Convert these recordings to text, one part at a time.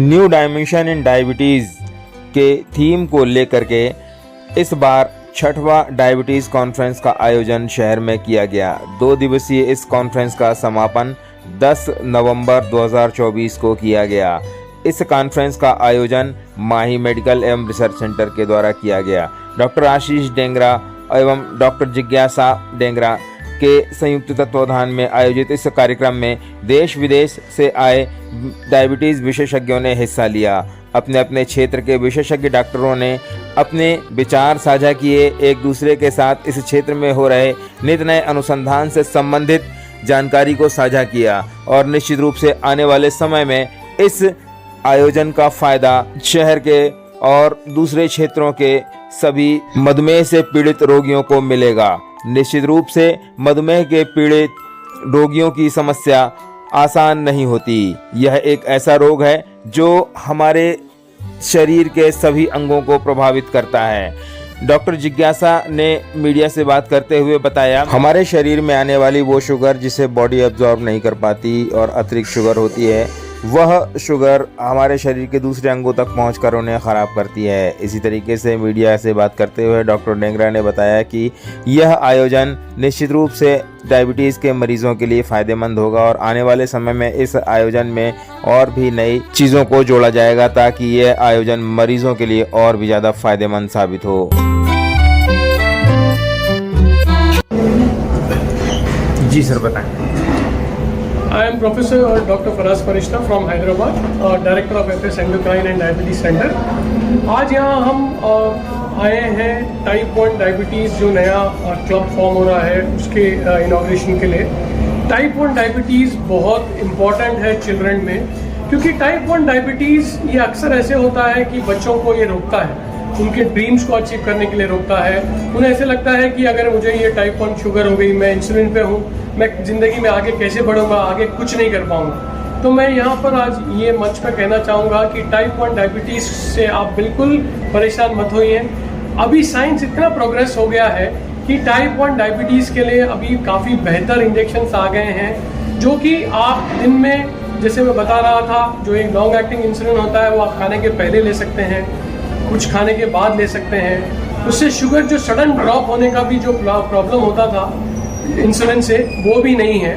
New dimension in diabetes के theme को लेकर के इस बार 6वां डायबिटीज़ कॉन्फ्रेंस का आयोजन शहर में किया गया। 2 दिवसीय इस कॉन्फ्रेंस का समापन 10 नवंबर 2024 को किया गया। इस कॉन्फ्रेंस का आयोजन माही मेडिकल एवं रिसर्च सेंटर के द्वारा किया गया। डॉक्टर आशीष डेंगरा एवं डॉक्टर जिज्ञासा डेंगरा के संयुक्त तत्वावधान में आयोजित इस कार्यक्रम में देश विदेश से आए डायबिटीज़ विशेषज्ञों ने हिस्सा लिया। अपने अपने क्षेत्र के विशेषज्ञ डॉक्टरों ने अपने विचार साझा किए। एक दूसरे के साथ इस क्षेत्र में हो रहे नित नए अनुसंधान से संबंधित जानकारी को साझा किया और निश्चित रूप से आने वाले समय में इस आयोजन का फायदा शहर के और दूसरे क्षेत्रों के सभी मधुमेह से पीड़ित रोगियों को मिलेगा। निश्चित रूप से मधुमेह के पीड़ित रोगियों की समस्या आसान नहीं होती। यह एक ऐसा रोग है जो हमारे शरीर के सभी अंगों को प्रभावित करता है। डॉक्टर जिज्ञासा ने मीडिया से बात करते हुए बताया, हमारे शरीर में आने वाली वो शुगर जिसे बॉडी एब्जॉर्ब नहीं कर पाती और अतिरिक्त शुगर होती है, वह शुगर हमारे शरीर के दूसरे अंगों तक पहुंचकर उन्हें ख़राब करती है। इसी तरीके से मीडिया से बात करते हुए डॉक्टर डेंगरा ने बताया कि यह आयोजन निश्चित रूप से डायबिटीज़ के मरीजों के लिए फ़ायदेमंद होगा और आने वाले समय में इस आयोजन में और भी नई चीज़ों को जोड़ा जाएगा ताकि यह आयोजन मरीजों के लिए और भी ज़्यादा फ़ायदेमंद साबित हो। जी सर, बताएं। I am Professor Dr. Faraz Farishta from Hyderabad, Director of FS Endocrine and Diabetes Center. आज यहाँ हम आए हैं टाइप 1 डायबिटीज़ जो नया क्लब फॉर्म हो रहा है उसके इनॉग्रेशन के लिए। टाइप 1 डायबिटीज़ बहुत इम्पॉर्टेंट है चिल्ड्रन में, क्योंकि टाइप 1 डायबिटीज़ ये अक्सर ऐसे होता है कि बच्चों को ये रोकता है, उनके ड्रीम्स को अचीव करने के लिए रोकता है। उन्हें ऐसे लगता है कि अगर मुझे ये टाइप 1 शुगर हो गई, मैं इंसुलिन पे हूँ, मैं ज़िंदगी में आगे कैसे बढ़ूँगा, आगे कुछ नहीं कर पाऊँगा। तो मैं यहाँ पर आज ये मंच पर कहना चाहूँगा कि टाइप 1 डायबिटीज़ से आप बिल्कुल परेशान मत होइए। अभी साइंस इतना प्रोग्रेस हो गया है कि टाइप 1 डायबिटीज़ के लिए अभी काफ़ी बेहतर इंजेक्शन्स आ गए हैं, जो कि आप दिन में, जैसे मैं बता रहा था, जो एक लॉन्ग एक्टिंग इंसुलिन होता है वो आप खाने के पहले ले सकते हैं, कुछ खाने के बाद ले सकते हैं। उससे शुगर जो सडन ड्रॉप होने का भी जो प्रॉब्लम होता था इंसुलिन से, वो भी नहीं है।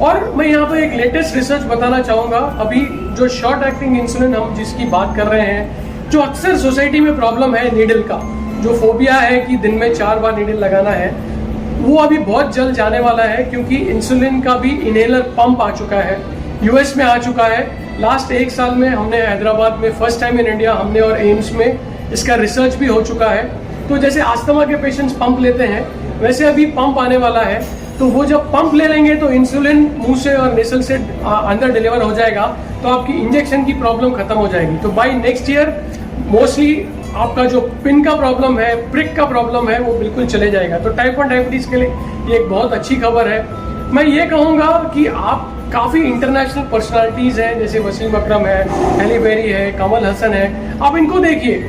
और मैं यहाँ पर एक लेटेस्ट रिसर्च बताना चाहूँगा। अभी जो शॉर्ट एक्टिंग इंसुलिन हम जिसकी बात कर रहे हैं, जो अक्सर सोसाइटी में प्रॉब्लम है नीडल का, जो फोबिया है कि दिन में 4 बार नीडल लगाना है, वो अभी बहुत जल्द जाने वाला है, क्योंकि इंसुलिन का भी इनहेलर पंप आ चुका है, यूएस में आ चुका है। लास्ट 1 साल में हमने हैदराबाद में फर्स्ट टाइम इन इंडिया हमने और एम्स में इसका रिसर्च भी हो चुका है। तो जैसे अस्थमा के पेशेंट्स पंप लेते हैं, वैसे अभी पंप आने वाला है। तो वो जब पंप ले लेंगे तो इंसुलिन मुंह से और नेसल से अंदर डिलीवर हो जाएगा, तो आपकी इंजेक्शन की प्रॉब्लम खत्म हो जाएगी। तो बाय नेक्स्ट ईयर मोस्टली आपका जो पिन का प्रॉब्लम है, प्रिक का प्रॉब्लम है, वो बिल्कुल चले जाएगा। तो टाइप 1 डायबिटीज़ के लिए ये एक बहुत अच्छी खबर है। मैं ये कहूँगा कि आप काफ़ी इंटरनेशनल पर्सनालिटीज़ हैं, जैसे वसीम अकरम है, हैली बेरी है, कमल हसन है, आप इनको देखिए।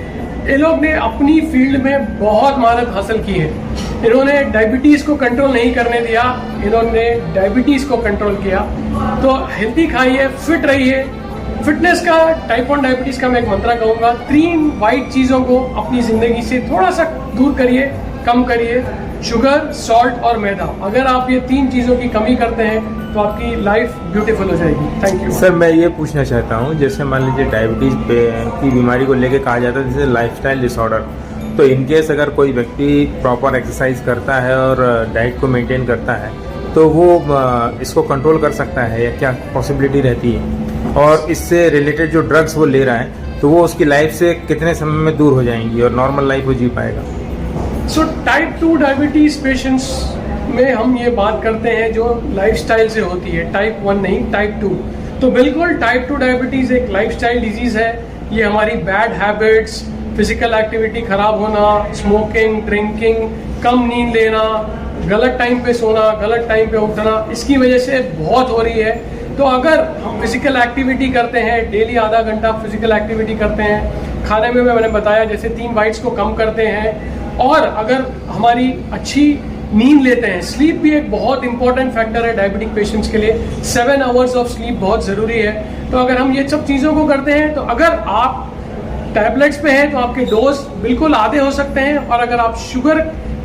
ये लोग ने अपनी फील्ड में बहुत महारत हासिल की है। इन्होंने डायबिटीज़ को कंट्रोल नहीं करने दिया, इन्होंने डायबिटीज़ को कंट्रोल किया। तो हेल्दी खाइए, फिट रहिए। फिटनेस का, टाइप 1 डायबिटीज़ का मैं एक मंत्र कहूँगा, 3 वाइट चीज़ों को अपनी ज़िंदगी से थोड़ा सा दूर करिए, कम करिए। शुगर, सॉल्ट और मैदा। अगर आप ये 3 चीज़ों की कमी करते हैं तो आपकी लाइफ ब्यूटीफुल हो जाएगी। Thank you sir. मैं ये पूछना चाहता हूँ, जैसे मान लीजिए डायबिटीज़ की बीमारी को लेके कहा जाता है जैसे लाइफस्टाइल डिसऑर्डर, तो इनकेस अगर कोई व्यक्ति प्रॉपर एक्सरसाइज करता है और डाइट को मेंटेन करता है तो वो इसको कंट्रोल कर सकता है या क्या पॉसिबिलिटी रहती है? और इससे रिलेटेड जो ड्रग्स वो ले रहा है तो वो उसकी लाइफ से कितने समय में दूर हो जाएंगी और नॉर्मल लाइफ वो जी पाएगा? सो टाइप 2 डायबिटीज़ पेशेंट्स में हम ये बात करते हैं जो लाइफस्टाइल से होती है, टाइप 1 नहीं, टाइप 2। तो बिल्कुल टाइप 2 डायबिटीज़ एक लाइफस्टाइल डिजीज़ है। ये हमारी बैड हैबिट्स, फिजिकल एक्टिविटी खराब होना, स्मोकिंग, ड्रिंकिंग, कम नींद लेना, गलत टाइम पे सोना, गलत टाइम पे उठना, इसकी वजह से बहुत हो रही है। तो अगर हम फिजिकल एक्टिविटी करते हैं, डेली आधा घंटा फिजिकल एक्टिविटी करते हैं, खाने में मैंने बताया जैसे 3 बाइट्स को कम करते हैं, और अगर हमारी अच्छी नींद लेते हैं। स्लीप भी एक बहुत इंपॉर्टेंट फैक्टर है डायबिटिक पेशेंट्स के लिए। 7 आवर्स ऑफ स्लीप बहुत ज़रूरी है। तो अगर हम ये सब चीज़ों को करते हैं तो अगर आप टैबलेट्स पे हैं तो आपके डोज बिल्कुल आधे हो सकते हैं। और अगर आप शुगर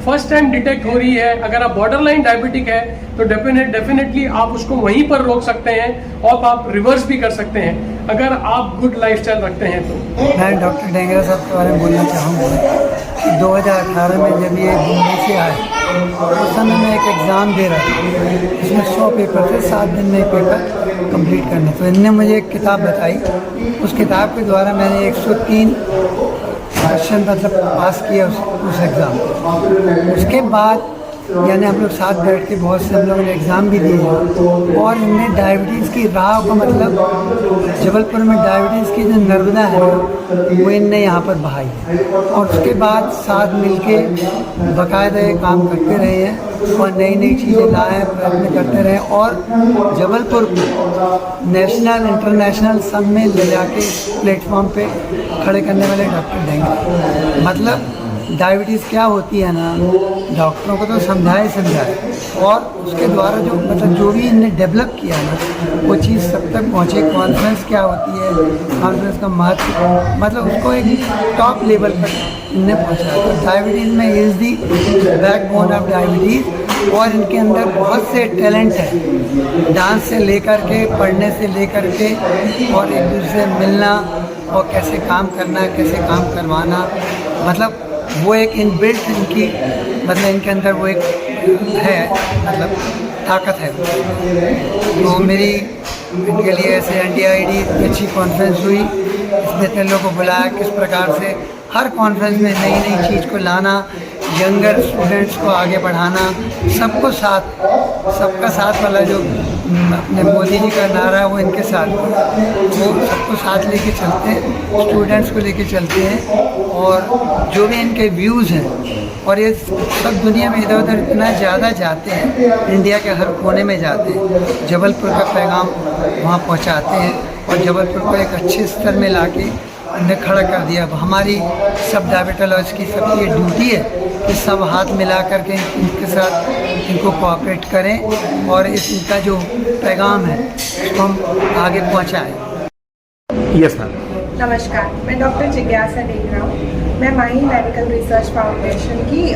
फर्स्ट टाइम डिटेक्ट हो रही है, अगर आप बॉर्डरलाइन डायबिटिक है तो डेफिनेटली आप उसको वहीं पर रोक सकते हैं और आप रिवर्स भी कर सकते हैं अगर आप गुड लाइफस्टाइल रखते हैं तो। मैं डॉक्टर डेंगरा साहब के बारे में बोलना चाहूँगा कि 2018 में जब ये मुंबई से आए उस समय मैं एक एग्ज़ाम दे रहा था, इसमें 100 पेपर थे, 7 दिन में एक पेपर कंप्लीट करने। तो इनने मुझे एक किताब बताई, उस किताब के द्वारा मैंने 103 क्वेश्चन मतलब पास किया उस एग्ज़ाम को। उसके बाद यानी हम लोग साथ बैठ के बहुत से हम लोगों ने एग्ज़ाम भी दिए और इनने डायबिटीज़ की राह को मतलब जबलपुर में डायबिटीज़ की जो नर्मदा है वो इनने यहाँ पर बहाई है। और उसके बाद साथ मिलके बाकायदा ये काम करते रहे हैं और नई नई चीज़ें लाए हैं, प्रयत्न करते रहे और जबलपुर को नेशनल इंटरनेशनल सब में ले जाके प्लेटफॉर्म पे खड़े करने वाले डॉक्टर देंगे। मतलब डायबिटीज़ क्या होती है ना, डॉक्टरों को तो समझाए और उसके द्वारा जो मतलब जो भी इनने डेवलप किया ना वो चीज़ सब तक पहुँचे। कॉन्फ्रेंस क्या होती है, कॉन्फ्रेंस का महत्व मतलब उसको एक टॉप लेवल पर इनने पहुँचाया। तो डायबिटीज़ में is the backbone of diabetes और इनके अंदर बहुत से टैलेंट है, डांस से लेकर के, पढ़ने से लेकर के और एक दूसरे से मिलना और कैसे काम करना, कैसे काम करवाना, मतलब वो एक इनबिल्ट इनकी मतलब इनके अंदर वो एक है मतलब ताकत है। तो मेरी इनके लिए ऐसे NDID की अच्छी कॉन्फ्रेंस हुई, इसमें इतने लोगों को बुलाया, किस प्रकार से हर कॉन्फ्रेंस में नई नई चीज़ को लाना, यंगर स्टूडेंट्स को आगे बढ़ाना, सबको साथ, सबका साथ वाला जो अपने मोदी जी का नारा है वो इनके साथ, वो सबको साथ लेके चलते हैं, स्टूडेंट्स को लेके चलते हैं और जो भी इनके व्यूज़ हैं और ये सब दुनिया में इधर उधर इतना ज़्यादा जाते हैं, इंडिया के हर कोने में जाते हैं, जबलपुर का पैगाम वहाँ पहुँचाते हैं और जबलपुर को एक अच्छे स्तर में लाके ने खड़ा कर दिया। अब हमारी सब डायबिटोलॉजी की सबकी ये ड्यूटी है कि सब हाथ मिला करके इनके साथ इनको कोऑपरेट करें और इनका जो पैगाम है उसको हम आगे पहुंचाएं। Yes ma'am. नमस्कार, मैं डॉक्टर जिज्ञासा डेंगरा हूँ। मैं माही मेडिकल रिसर्च फाउंडेशन की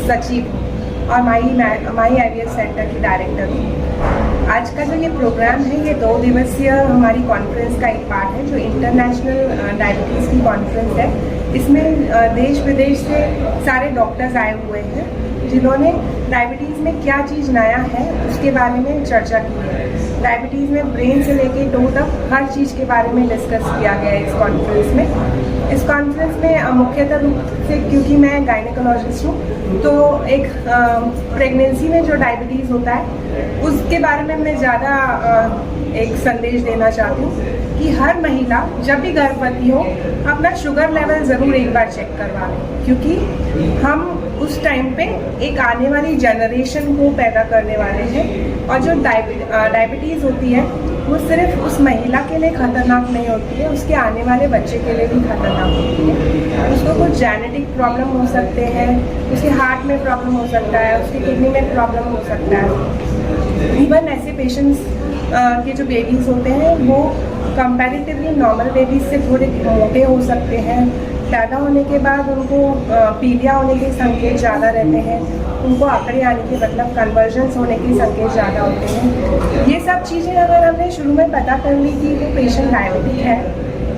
सचिव हूँ और माही IVF सेंटर की डायरेक्टर हूँ। आज का जो ये प्रोग्राम है ये 2 दिवसीय हमारी कॉन्फ्रेंस का एक पार्ट है जो इंटरनेशनल डायबिटीज़ की कॉन्फ्रेंस है। इसमें देश विदेश से सारे डॉक्टर्स आए हुए हैं जिन्होंने डायबिटीज़ में क्या चीज़ नया है उसके बारे में चर्चा की है। डायबिटीज़ में ब्रेन से लेके टो तक हर चीज़ के बारे में डिस्कस किया गया है इस कॉन्फ्रेंस में। इस कॉन्फ्रेंस में मुख्यतः रूप से क्योंकि मैं गायनेकोलॉजिस्ट हूँ तो एक प्रेगनेंसी में जो डायबिटीज़ होता है उसके बारे में मैं ज़्यादा एक संदेश देना चाहती हूँ कि हर महिला जब भी गर्भवती हो अपना शुगर लेवल ज़रूर एक बार चेक करवा लें, क्योंकि हम उस टाइम पे एक आने वाली जनरेशन को पैदा करने वाले हैं। और जो डायबिटीज़ होती है वो सिर्फ उस महिला के लिए ख़तरनाक नहीं होती है, उसके आने वाले बच्चे के लिए भी खतरनाक होती है। उसको कुछ जेनेटिक प्रॉब्लम हो सकते हैं, उसके हार्ट में प्रॉब्लम हो सकता है, उसके किडनी में प्रॉब्लम हो सकता है। इवन ऐसे पेशेंट्स के जो बेबीज़ होते हैं वो कंपैरेटिवली नॉर्मल बेबीज़ से थोड़े मोटे हो सकते हैं। पैदा होने के बाद उनको पीलिया होने के संकेत ज़्यादा रहते हैं, उनको आंकड़े आने के मतलब कन्वर्जन्स होने के संकेत ज़्यादा होते हैं। ये सब चीज़ें अगर हमने शुरू में पता कर ली कि वो पेशेंट डायबिटिक है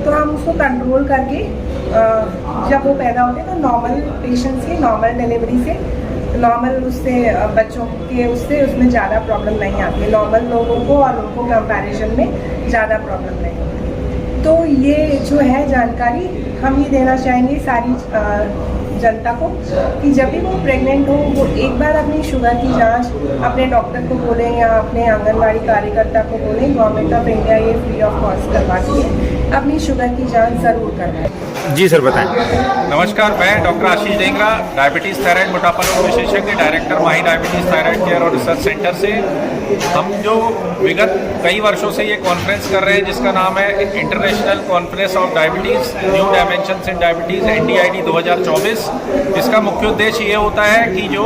तो हम उसको कंट्रोल करके जब वो पैदा होते हैं तो नॉर्मल पेशेंट्स की नॉर्मल डिलीवरी से नॉर्मल उससे बच्चों के उसमें ज़्यादा प्रॉब्लम नहीं आती, नॉर्मल लोगों को और उनको कंपैरिजन में ज़्यादा प्रॉब्लम नहीं होती। तो ये जो है जानकारी हम ये देना चाहेंगे सारी जनता को कि जब भी वो प्रेग्नेंट हो वो एक बार अपनी शुगर की जांच अपने डॉक्टर को बोलें या अपने आंगनबाड़ी कार्यकर्ता को बोलें, गवर्नमेंट ऑफ इंडिया ये फ्री ऑफ कॉस्ट करवाती है, अपनी शुगर की जांच ज़रूर करवाएं। जी सर बताएं। नमस्कार, मैं डॉक्टर आशीष डेंगरा, डायबिटीज़ थायराइड मोटापा रोग विशेषज्ञ, डायरेक्टर माही डायबिटीज़ थायराइड केयर और रिसर्च सेंटर से हम जो विगत कई वर्षों से ये कॉन्फ्रेंस कर रहे हैं जिसका नाम है international conference of diabetes new dimensions in diabetes NDID 2024। इसका मुख्य उद्देश्य ये होता है कि जो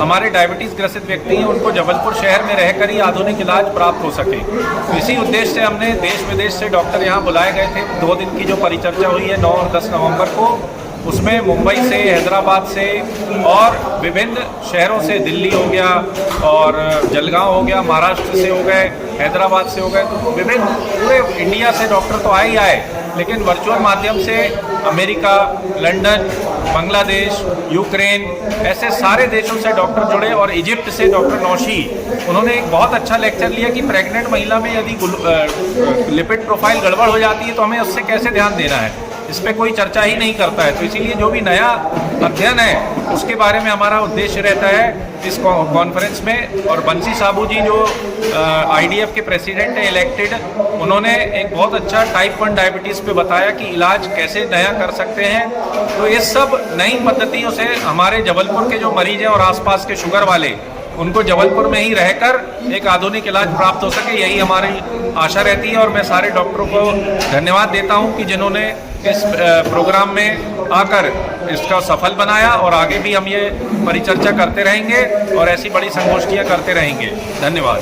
हमारे डायबिटीज़ ग्रसित व्यक्ति हैं उनको जबलपुर शहर में रहकर ही आधुनिक इलाज प्राप्त हो सके। तो इसी उद्देश्य से हमने देश विदेश से डॉक्टर यहाँ बुलाए गए थे। 2 दिन की जो परिचर्चा हुई है 9 और 10 नवंबर को, उसमें मुंबई से, हैदराबाद से और विभिन्न शहरों से, दिल्ली हो गया और जलगांव हो गया, महाराष्ट्र से हो गए, हैदराबाद से हो गए, तो विभिन्न पूरे इंडिया से डॉक्टर तो आए ही आए, लेकिन वर्चुअल माध्यम से अमेरिका, लंदन, बांग्लादेश, यूक्रेन, ऐसे सारे देशों से डॉक्टर जुड़े और इजिप्ट से डॉक्टर नौशी, उन्होंने एक बहुत अच्छा लेक्चर लिया कि प्रेग्नेंट महिला में यदि लिपिड प्रोफाइल गड़बड़ हो जाती है तो हमें उससे कैसे ध्यान देना है। इस पर कोई चर्चा ही नहीं करता है। तो इसीलिए जो भी नया अध्ययन है उसके बारे में हमारा उद्देश्य रहता है इस कॉन्फ्रेंस में। और बंसी साबू जी जो IDF के प्रेसिडेंट है इलेक्टेड, उन्होंने एक बहुत अच्छा टाइप 1 डायबिटीज़ पे बताया कि इलाज कैसे नया कर सकते हैं। तो ये सब नई पद्धतियों से हमारे जबलपुर के जो मरीज हैं और आसपास के शुगर वाले, उनको जबलपुर में ही रहकर एक आधुनिक इलाज प्राप्त हो सके, यही हमारी आशा रहती है। और मैं सारे डॉक्टरों को धन्यवाद देता हूं कि जिन्होंने इस प्रोग्राम में आकर इसका सफल बनाया, और आगे भी हम ये परिचर्चा करते रहेंगे और ऐसी बड़ी संगोष्ठियां करते रहेंगे। धन्यवाद।